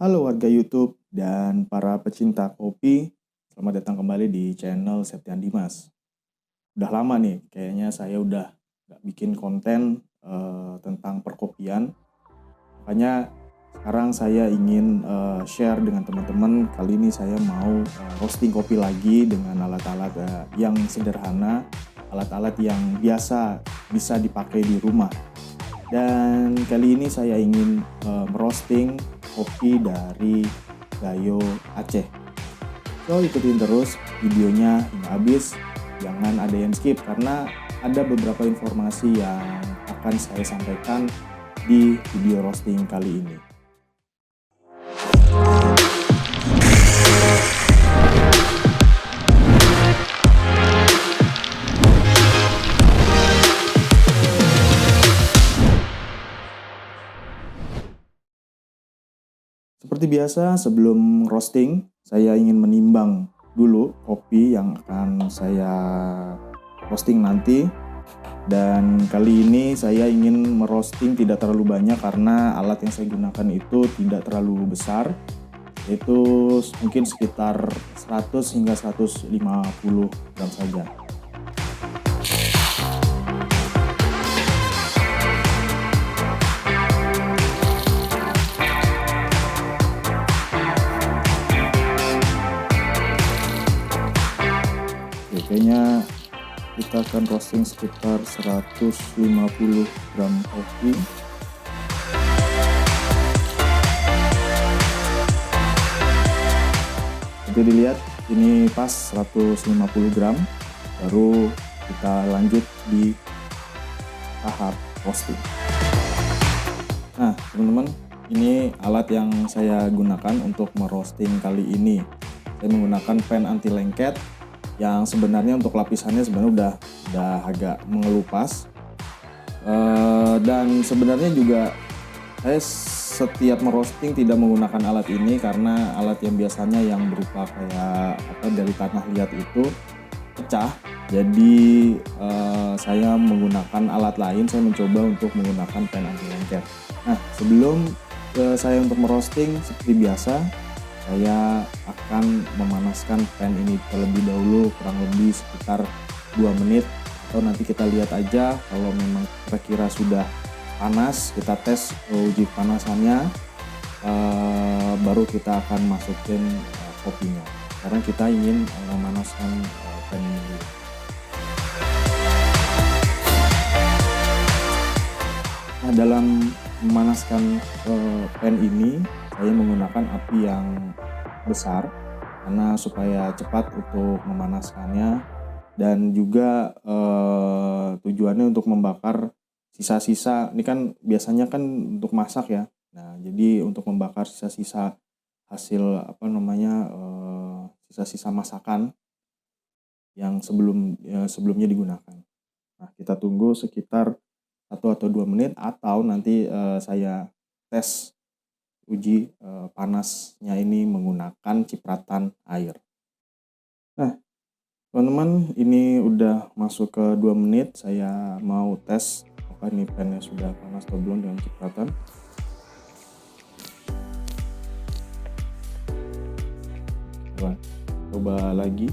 Halo warga YouTube dan para pecinta kopi, selamat datang kembali di channel Septian Dimas. Udah lama nih, kayaknya saya udah gak bikin konten tentang perkopian. Makanya sekarang saya ingin share dengan teman-teman. Kali ini saya mau roasting kopi lagi dengan alat-alat yang sederhana, alat-alat yang biasa bisa dipakai di rumah. Dan kali ini saya ingin merosting kopi dari Gayo Aceh. So ikutin terus videonya hingga habis, jangan ada yang skip karena ada beberapa informasi yang akan saya sampaikan di video roasting kali ini. Seperti biasa, sebelum roasting, saya ingin menimbang dulu kopi yang akan saya roasting nanti. Dan kali ini saya ingin merosting tidak terlalu banyak karena alat yang saya gunakan itu tidak terlalu besar, yaitu mungkin sekitar 100 hingga 150 gram saja. Kayaknya kita akan roasting sekitar 150 gram kopi. Nanti dilihat ini pas 150 gram, baru kita lanjut di tahap roasting. Nah teman-teman, ini alat yang saya gunakan untuk merosting kali ini. Saya menggunakan pan anti lengket yang sebenarnya untuk lapisannya sebenarnya udah agak mengelupas, dan sebenarnya juga saya setiap merosting tidak menggunakan alat ini karena alat yang biasanya yang berupa kayak dari tanah liat itu pecah. Jadi saya menggunakan alat lain, saya mencoba untuk menggunakan pan anti lengket. Nah sebelum saya untuk merosting, seperti biasa saya akan memanaskan pan ini terlebih dahulu, kurang lebih sekitar 2 menit, atau nanti kita lihat aja kalau memang kira-kira sudah panas, kita tes uji panasannya, baru kita akan masukin kopinya karena kita ingin memanaskan pan ini dulu. Nah dalam memanaskan pan ini saya menggunakan api yang besar karena supaya cepat untuk memanaskannya, dan juga tujuannya untuk membakar sisa-sisa. Ini kan biasanya kan untuk masak ya. Nah jadi untuk membakar sisa-sisa hasil sisa-sisa masakan yang sebelumnya digunakan. Nah kita tunggu sekitar 1 atau 2 menit, atau nanti saya tes uji panasnya ini menggunakan cipratan air. Nah teman-teman, ini udah masuk ke 2 menit. Saya mau tes apakah ini pannya sudah panas atau belum dengan cipratan. Coba lagi.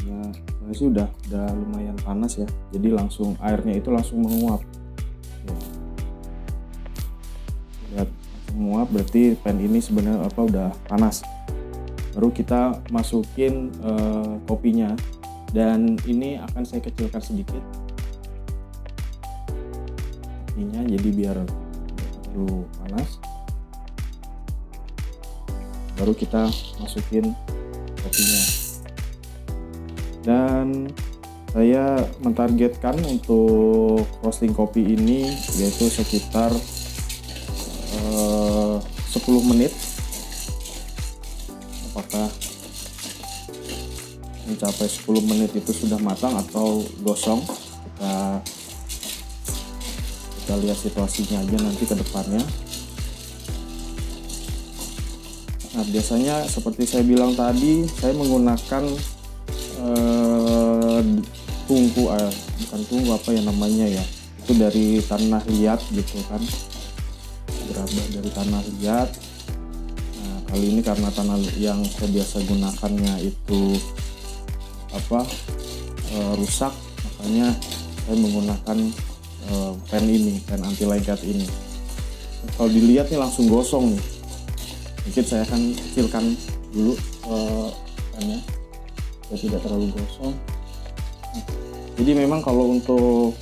Nah sih udah lumayan panas ya, jadi langsung airnya itu langsung menguap ya. Lihat menguap, berarti pan ini sebenarnya udah panas. Baru kita masukin kopinya, dan ini akan saya kecilkan sedikit kopinya jadi biar terlalu panas. Baru kita masukin kopinya, dan saya mentargetkan untuk roasting kopi ini yaitu sekitar 10 menit. Apakah mencapai 10 menit itu sudah matang atau gosong, kita lihat situasinya aja nanti ke depannya. Nah biasanya seperti saya bilang tadi, saya menggunakan itu dari tanah liat gitu kan, gerabah dari tanah liat. Kali ini karena tanah yang saya biasa gunakannya itu rusak, makanya saya menggunakan pen anti lengket ini. Kalau dilihat nih langsung gosong nih. Mungkin saya akan kecilkan dulu pennya supaya tidak terlalu gosong. Jadi memang kalau untuk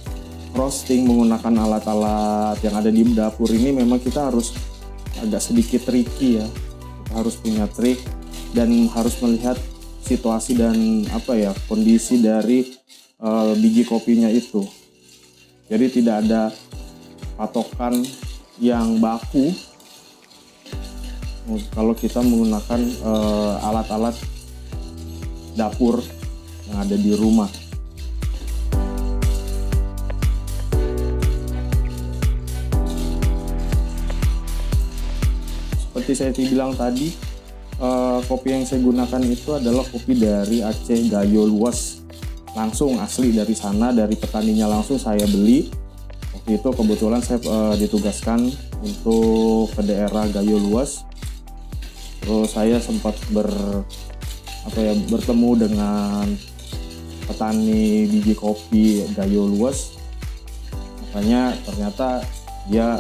roasting menggunakan alat-alat yang ada di dapur ini memang kita harus agak sedikit tricky ya. Kita harus punya trik dan harus melihat situasi dan kondisi dari biji kopinya itu. Jadi tidak ada patokan yang baku kalau kita menggunakan alat-alat dapur yang ada di rumah. Seperti saya bilang tadi, kopi yang saya gunakan itu adalah kopi dari Aceh Gayo Luas, langsung asli dari sana, dari petaninya langsung saya beli. Waktu itu kebetulan saya ditugaskan untuk ke daerah Gayo Luas. Terus saya sempat bertemu dengan petani biji kopi Gayo Luas. Makanya ternyata dia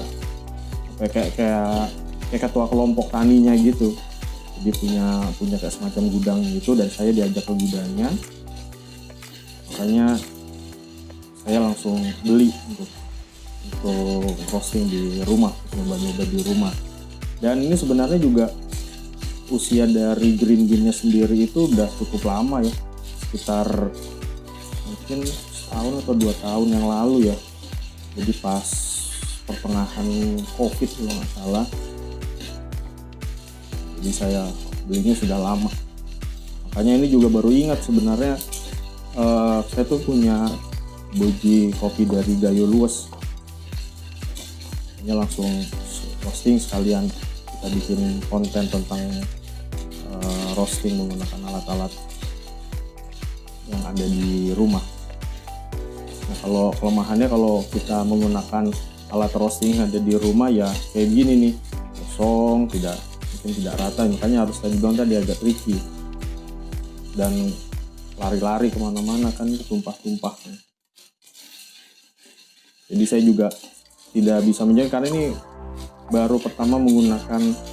kayak ketua kelompok taninya gitu. Jadi punya kayak semacam gudang gitu, dan saya diajak ke gudangnya. Makanya saya langsung beli untuk roasting di rumah, nyoba-nyoba di rumah. Dan ini sebenarnya juga usia dari green bean-nya sendiri itu udah cukup lama ya, sekitar mungkin 1 atau 2 tahun yang lalu ya. Jadi pas pertengahan COVID kalau nggak salah. Jadi saya belinya sudah lama. Makanya ini juga baru ingat sebenarnya saya tuh punya biji kopi dari Gayo Luas. Ini langsung roasting sekalian kita bikin konten tentang roasting menggunakan alat-alat yang ada di rumah. Nah, kalau kelemahannya kalau kita menggunakan alat roasting yang ada di rumah ya kayak gini nih, kosong, mungkin tidak rata, makanya harus tadi agak tricky dan lari-lari kemana-mana kan, tumpah-tumpah. Jadi saya juga tidak bisa menjaga karena ini baru pertama menggunakan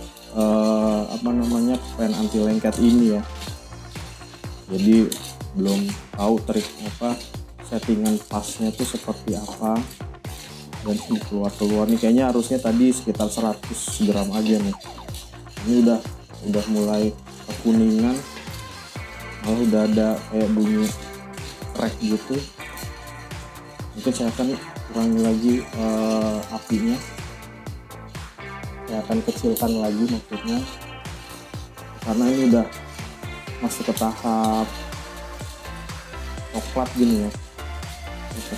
pen anti lengket ini ya. Jadi belum tahu trik settingan pasnya tuh seperti apa. Dan keluar nih kayaknya harusnya tadi sekitar 100 gram aja nih. Ini udah mulai kekuningan, malah udah ada kayak bunyi crack gitu. Mungkin saya akan kurangi lagi apinya, saya akan kecilkan lagi maksudnya, karena ini udah masuk ke tahap coklat gini ya.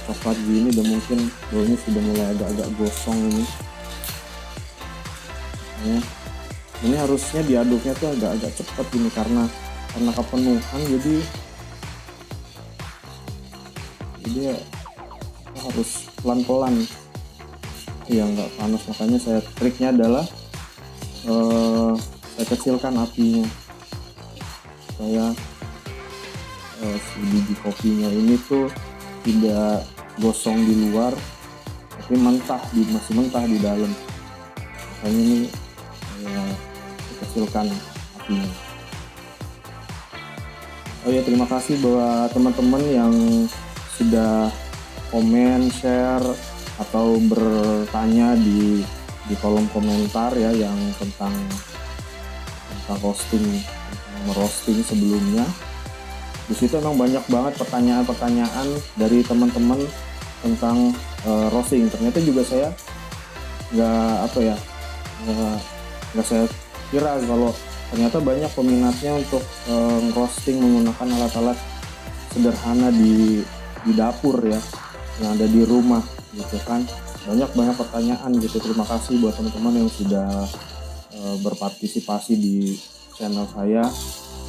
Coklat gini dan mungkin baunya sudah mulai agak-agak gosong ini. Ini harusnya diaduknya tuh agak-agak cepat gini karena kepenuhan, jadi harus pelan-pelan ya, nggak panas. Makanya triknya adalah saya kecilkan apinya supaya si biji kopinya ini tuh tidak gosong di luar tapi masih mentah di dalam. Makanya ini kecilkan apinya. Oh ya, terima kasih buat teman-teman yang sudah komen, share atau bertanya di kolom komentar ya, yang tentang roasting sebelumnya. Di situ emang banyak banget pertanyaan-pertanyaan dari teman-teman tentang roasting. Ternyata juga saya nggak saya kira kalau ternyata banyak peminatnya untuk roasting menggunakan alat-alat sederhana di dapur ya, yang ada di rumah gitu kan. Banyak pertanyaan gitu. Terima kasih buat teman-teman yang sudah berpartisipasi di channel saya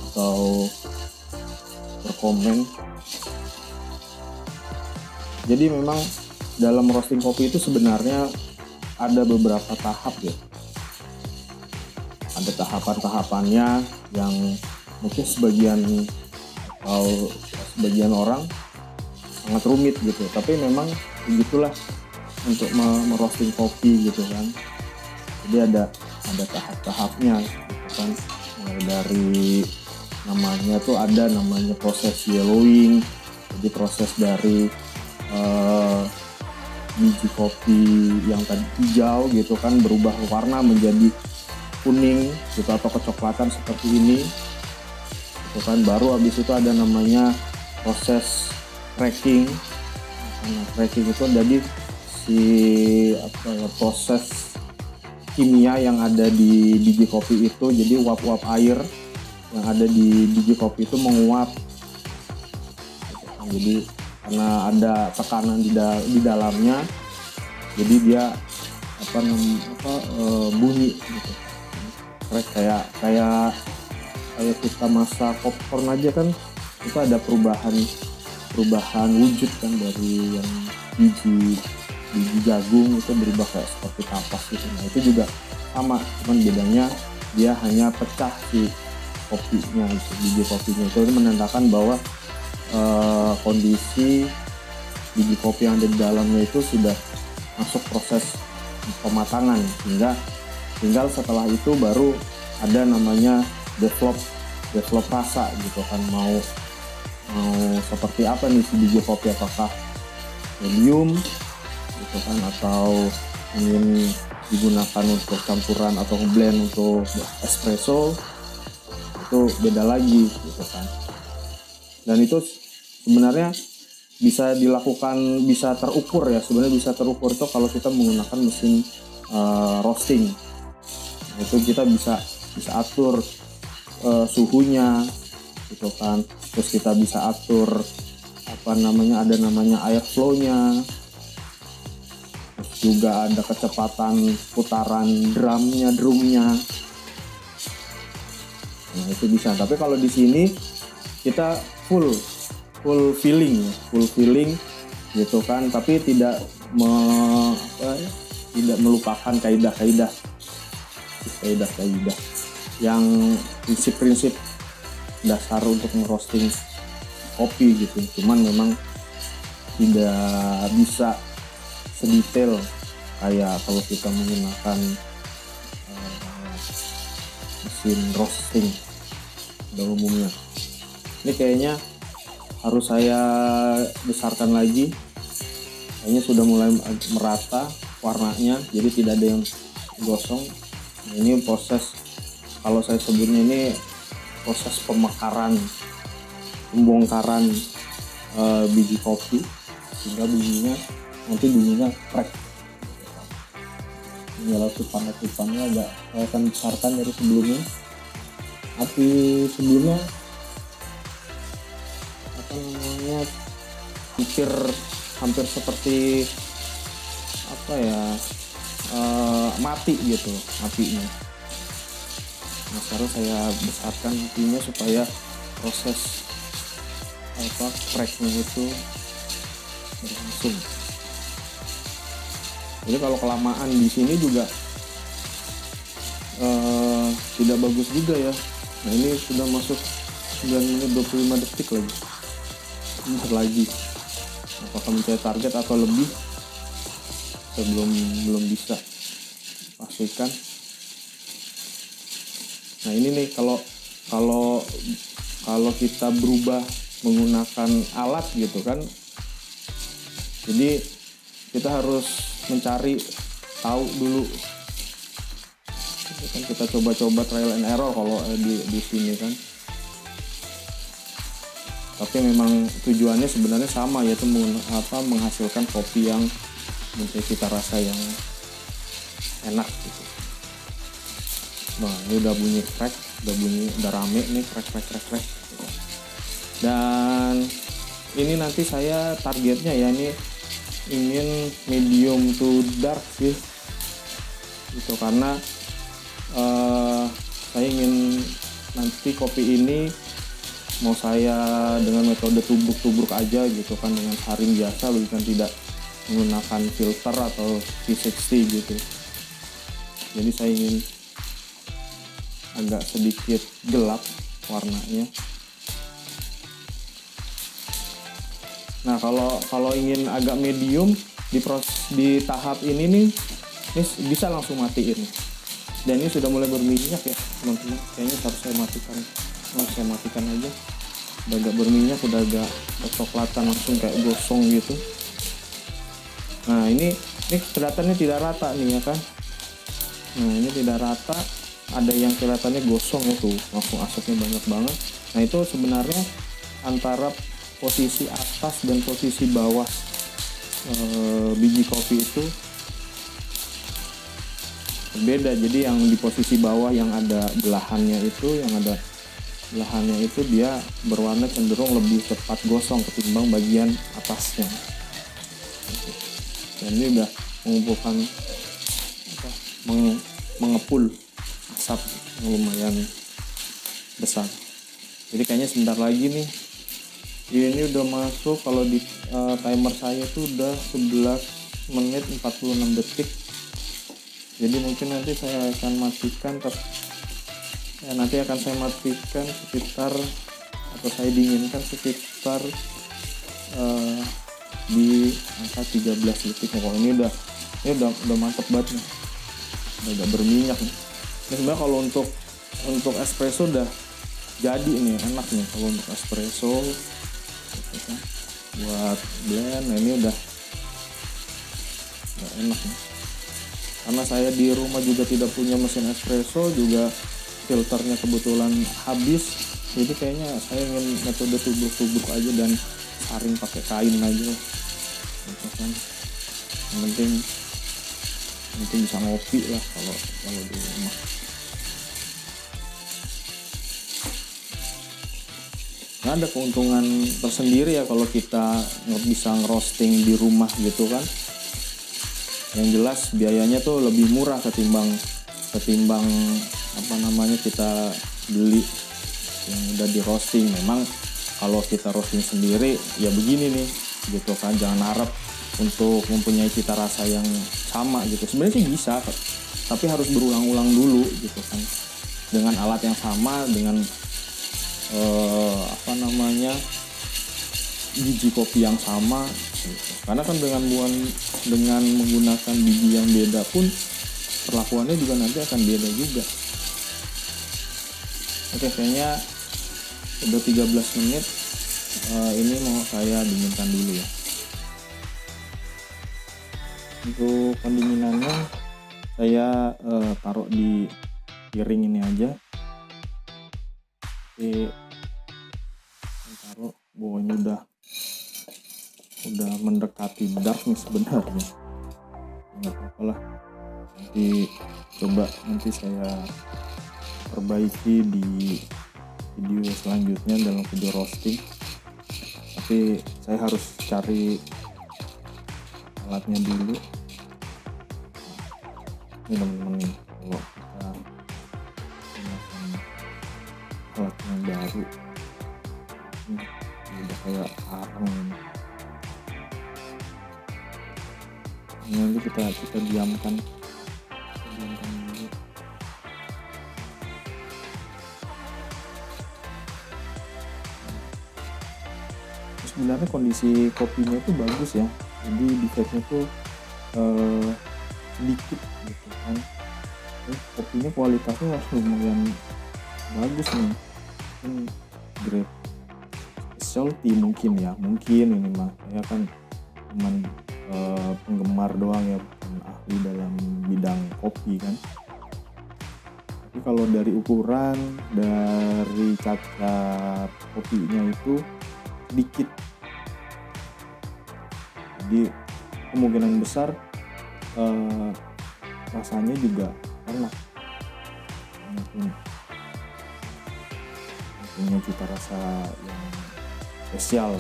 atau berkomen. Jadi memang dalam roasting kopi itu sebenarnya ada beberapa tahap ya. ada tahapan-tahapannya yang mungkin sebagian orang sangat rumit gitu, tapi memang begitulah untuk merosting kopi gitu kan. Jadi ada tahap-tahapnya gitu kan. Mulai dari namanya tuh ada namanya proses yellowing, jadi proses dari biji kopi yang tadi hijau gitu kan berubah warna menjadi kuning gitu atau kecoklatan seperti ini gitu kan. Baru habis itu ada namanya proses cracking. Nah, cracking itu jadi proses kimia yang ada di biji kopi itu. Jadi uap-uap air yang ada di biji kopi itu menguap gitu kan. Jadi karena ada tekanan di dalamnya, jadi dia bunyi gitu. Kayak kita masak popcorn aja kan, itu ada perubahan wujud kan, dari yang biji jagung itu berubah kayak seperti kapas gitu. Nah itu juga sama, cuman bedanya dia hanya pecah si kopinya itu, biji kopinya itu menandakan bahwa kondisi biji kopi yang ada di dalamnya itu sudah masuk proses pematangan, sehingga tinggal setelah itu baru ada namanya develop rasa gitu kan. Mau seperti apa nih si biji kopi, apakah medium gitu kan, atau ingin digunakan untuk campuran atau blend untuk espresso, itu beda lagi gitu kan. Dan itu sebenarnya bisa dilakukan, bisa terukur ya, sebenarnya bisa terukur itu kalau kita menggunakan mesin roasting. Itu kita bisa atur suhunya gitu kan, terus kita bisa atur ada namanya air flow-nya, terus juga ada kecepatan putaran drumnya. Nah itu bisa. Tapi kalau di sini kita full filling gitu kan, tapi tidak melupakan kaidah-kaidah yang prinsip-prinsip dasar untuk merosting kopi gitu. Cuman memang tidak bisa sedetail kayak kalau kita menggunakan mesin roasting pada umumnya. Ini kayaknya harus saya besarkan lagi, kayaknya sudah mulai merata warnanya, jadi tidak ada yang gosong. Nah, ini proses, kalau saya sebutnya ini proses pembongkaran biji kopi, sehingga bunyinya crack. Ini letupannya agak saya akan besarkan dari sebelumnya. Api sebelumnya hampir seperti mati gitu apinya. Nah sekarang saya besarkan apinya supaya proses cracknya itu berlangsung. Jadi kalau kelamaan di sini juga tidak bagus juga ya. Nah ini sudah masuk 9 menit 25 detik lagi. Bentar lagi. Apakah mencapai target atau lebih? Saya belum bisa pastikan. Nah ini nih kalau kita berubah menggunakan alat gitu kan, jadi kita harus mencari tahu dulu. Kan kita coba-coba trial and error kalau di sini kan. Tapi memang tujuannya sebenarnya sama, yaitu menghasilkan kopi yang memiliki cita rasa yang enak gitu. Nah ini udah bunyi crack, udah rame nih crack. Dan ini nanti saya targetnya ya, ini ingin medium to dark sih gitu, karena saya ingin nanti kopi ini mau saya dengan metode tubruk aja gitu kan, dengan saring biasa, bukan tidak menggunakan filter atau V60 gitu. Jadi saya ingin agak sedikit gelap warnanya. Nah kalau ingin agak medium di tahap ini nih bisa langsung matiin. Dan ini sudah mulai berminyak ya teman-teman, kayaknya harus saya matikan aja. Udah agak berminyak, udah agak kecoklatan, langsung kayak gosong gitu. Nah ini kelihatannya tidak rata nih ya kan. Nah ini tidak rata, ada yang kelihatannya gosong itu, langsung asapnya banyak banget. Nah itu sebenarnya antara posisi atas dan posisi bawah biji kopi itu berbeda. Jadi yang di posisi bawah yang ada belahannya itu dia berwarna cenderung lebih cepat gosong ketimbang bagian atasnya. Dan ini udah mengumpulkan mengepul asap yang lumayan besar. Jadi kayaknya sebentar lagi nih ini udah masuk, kalau di timer saya tuh udah 11 menit 46 detik. Jadi mungkin nanti saya akan matikan sekitar, atau saya dinginkan sekitar di angka 13 detik. Kalau ini udah mantep banget nih, udah agak berminyak nih. Ini sebenarnya kalau untuk espresso udah jadi nih, enak nih kalau untuk espresso buat blend. Nah ini udah enak nih. Karena saya di rumah juga tidak punya mesin espresso, juga filternya kebetulan habis, jadi kayaknya saya ingin metode tubruk aja dan saring pakai kain aja lah. Yang penting bisa ngopi lah kalau di rumah. Nah, ada keuntungan tersendiri ya kalau kita bisa ngerosting di rumah gitu kan. Yang jelas biayanya tuh lebih murah ketimbang kita beli yang udah di roasting. Memang kalau kita roasting sendiri ya begini nih gitu kan, jangan harap untuk mempunyai cita rasa yang sama gitu. Sebenarnya sih bisa, tapi harus berulang-ulang dulu gitu kan, dengan alat yang sama, dengan biji kopi yang sama gitu. Karena kan dengan menggunakan biji yang beda pun perlakuannya juga nanti akan beda juga. Oke, kayaknya udah 13 menit. Ini mau saya dinginkan dulu ya. Untuk pendinginannya saya taruh di piring ini aja. Taruh, ini udah mendekati dark nih sebenarnya. Nggak apa-apa lah, nanti saya perbaiki di video selanjutnya dalam video roasting. Tapi saya harus cari alatnya dulu. Ini teman-teman nih, kalau kita gunakan alat yang baru ini udah kayak arang ini. Nanti kita diamkan dulu. Sebenarnya kondisi kopinya itu bagus ya, jadi defeknya tuh sedikit gitu kan. Kopinya kualitasnya lumayan bagus nih, grade specialty mungkin ini mah saya kan cuman penggemar doang ya, bukan ahli dalam bidang kopi kan. Tapi kalau dari ukuran, dari cacat kopinya itu sedikit, jadi kemungkinan besar rasanya juga enak, punya cita rasa yang spesial.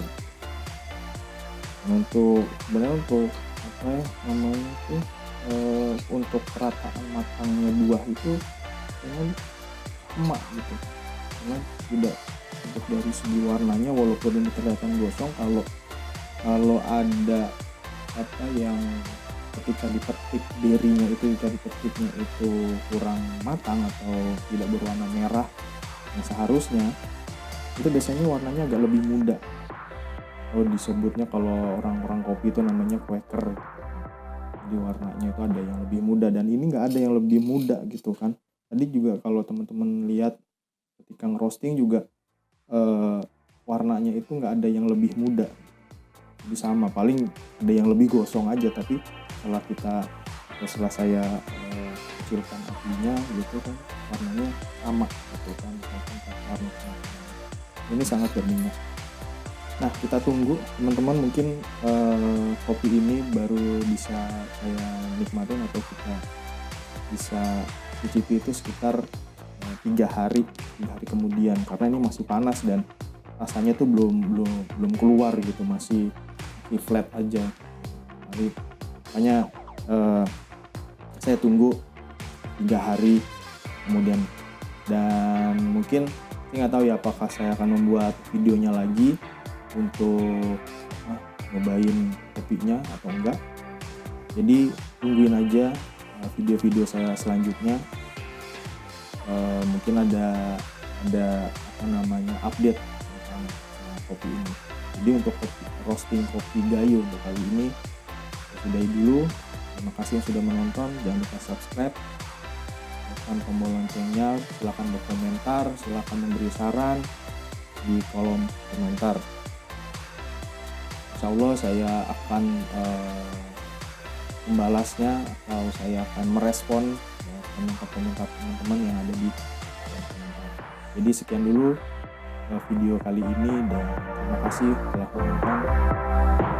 Untuk untuk perataan matangnya buah itu dengan emak gitu, karena tidak untuk dari segi warnanya, walaupun ini kelihatan gosong, kalau ada yang ketika dipetik berinya itu, jika dipetiknya itu kurang matang atau tidak berwarna merah yang seharusnya, itu biasanya warnanya agak lebih muda. Disebutnya kalau orang-orang kopi itu namanya Quaker. Jadi warnanya itu ada yang lebih muda, dan ini nggak ada yang lebih muda gitu kan. Tadi juga kalau teman-teman lihat ketika ngerosting juga warnanya itu nggak ada yang lebih muda. Jadi sama, paling ada yang lebih gosong aja, tapi setelah saya kecilkan apinya gitu kan, warnanya sama gitu kan, warna ini sangat berminyak. Nah, kita tunggu teman-teman, mungkin kopi ini baru bisa saya nikmatin atau kita bisa cicipi itu sekitar 3 hari kemudian, karena ini masih panas dan rasanya tuh belum keluar gitu, masih flat aja. Jadi makanya saya tunggu 3 hari kemudian, dan mungkin saya nggak tahu ya apakah saya akan membuat videonya lagi untuk nyobain kopinya atau enggak. Jadi tungguin aja video-video saya selanjutnya. Mungkin ada update tentang kopi ini. Jadi untuk roasting kopi Gayo untuk kali ini sudahi dulu. Terima kasih yang sudah menonton. Jangan lupa subscribe, tekan tombol loncengnya, silakan berkomentar, silakan memberi saran di kolom komentar. Insya Allah saya akan membalasnya, atau saya akan merespon komentar-komentar teman-teman yang ada di kolom komentar. Jadi sekian dulu video kali ini, dan terima kasih telah menonton.